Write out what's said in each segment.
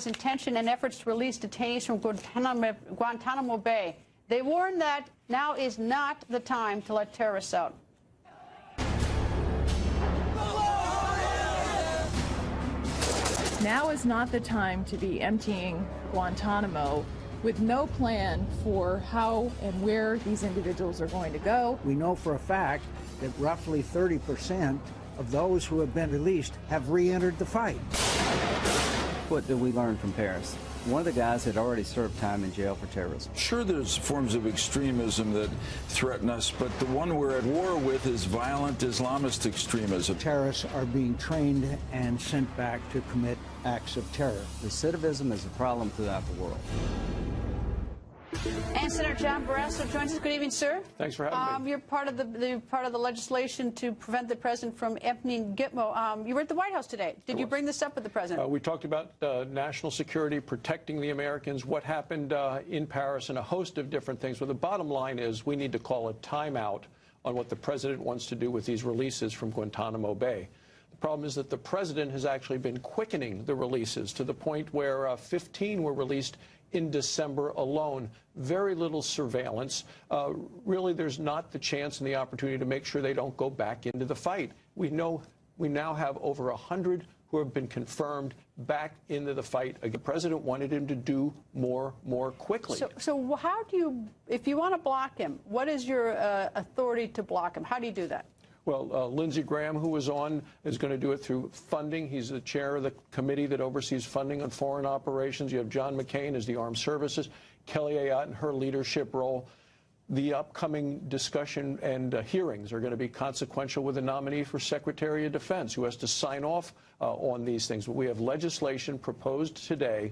intention and efforts to release detainees from Guantanamo Bay. They warn that now is not the time to let terrorists out. Now is not the time to be emptying Guantanamo with no plan for how and where these individuals are going to go. We know for a fact that roughly 30% of those who have been released have re-entered the fight. What did we learn from Paris? One of the guys had already served time in jail for terrorism. Sure, there's forms of extremism that threaten us, but the one we're at war with is violent Islamist extremism. Terrorists are being trained and sent back to commit acts of terror. Recidivism is a problem throughout the world. And Senator John Barrasso joins us. Good evening, sir. Thanks for having me. You're part of the legislation to prevent the president from emptying Gitmo. You were at the White House today. Did you bring this up with the president? We talked about national security, protecting the Americans, what happened in Paris, and a host of different things. But the bottom line is we need to call a timeout on what the president wants to do with these releases from Guantanamo Bay. The problem is that the president has actually been quickening the releases to the point where 15 were released in December alone. Very little surveillance. Really, there's not the chance and the opportunity to make sure they don't go back into the fight. We now have over 100 who have been confirmed back into the fight. The president wanted him to do more quickly. So how do you, if you want to block him, what is your authority to block him? How do you do that? Well, Lindsey Graham, who was on, is going to do it through funding. He's the chair of the committee that oversees funding on foreign operations. You have John McCain as the Armed Services, Kelly Ayotte in her leadership role. The upcoming discussion and hearings are going to be consequential with the nominee for Secretary of Defense, who has to sign off on these things. But we have legislation proposed today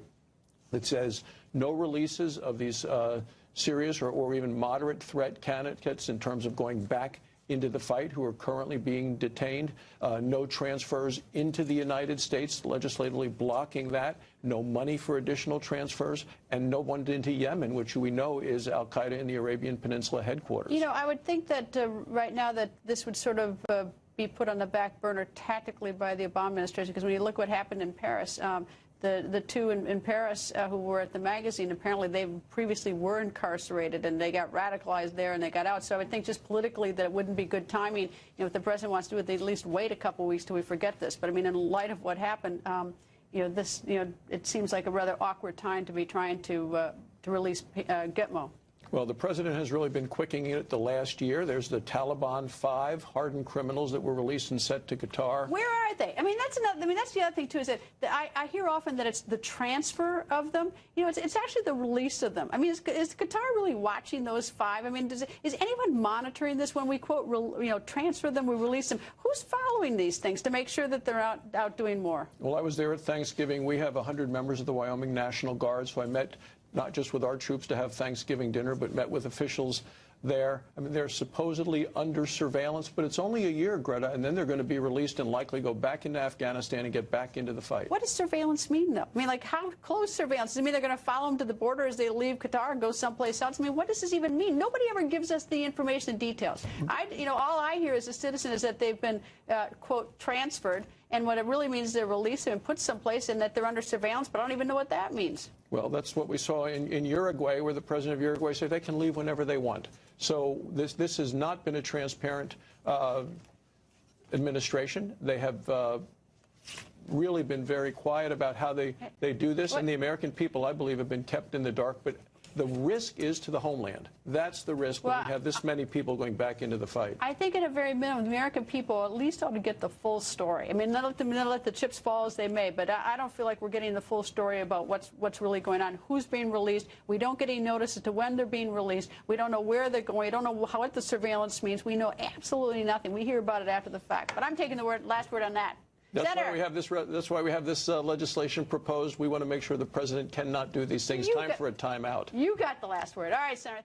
that says no releases of these serious or even moderate threat candidates in terms of going back into the fight who are currently being detained, no transfers into the United States, legislatively blocking that, no money for additional transfers, and no one into Yemen, which we know is Al-Qaeda in the Arabian Peninsula headquarters. You know, I would think that right now that this would sort of be put on the back burner tactically by the Obama administration, because when you look what happened in Paris, the two in Paris who were at the magazine, apparently they previously were incarcerated and they got radicalized there and they got out. So I would think just politically that it wouldn't be good timing. You know, if the president wants to do it, they at least wait a couple weeks till we forget this. But I mean, in light of what happened, it seems like a rather awkward time to be trying to release Gitmo. Well, the president has really been quickening it the last year. There's the Taliban 5 hardened criminals that were released and sent to Qatar. Where are they? I mean, that's another. I mean, that's the other thing too. Is that I hear often that it's the transfer of them. You know, it's actually the release of them. I mean, is Qatar really watching those 5? I mean, is anyone monitoring this when we quote, transfer them, we release them? Who's following these things to make sure that they're out doing more? Well, I was there at Thanksgiving. We have 100 members of the Wyoming National Guard, so I met not just with our troops to have Thanksgiving dinner, but met with officials there. I mean, they're supposedly under surveillance, but it's only a year, Greta, and then they're going to be released and likely go back into Afghanistan and get back into the fight. What does surveillance mean, though? I mean, like, how close surveillance? Does it mean they're going to follow them to the border as they leave Qatar and go someplace else? I mean, what does this even mean? Nobody ever gives us the information and details. All I hear as a citizen is that they've been, quote, transferred, and what it really means is they're released and put someplace and that they're under surveillance, but I don't even know what that means. Well, that's what we saw in Uruguay, where the president of Uruguay said they can leave whenever they want. So this has not been a transparent administration. They have really been very quiet about how they do this. And the American people, I believe, have been kept in the dark. But the risk is to the homeland. That's the risk when we have this many people going back into the fight. I think at a very minimum, the American people at least ought to get the full story. I mean, not let the chips fall as they may, but I don't feel like we're getting the full story about what's really going on, who's being released. We don't get any notice as to when they're being released. We don't know where they're going. We don't know what the surveillance means. We know absolutely nothing. We hear about it after the fact. But I'm taking the last word on that. That's why we have this legislation proposed. We want to make sure the president cannot do these things. Time for a timeout. You got the last word. All right, Senator.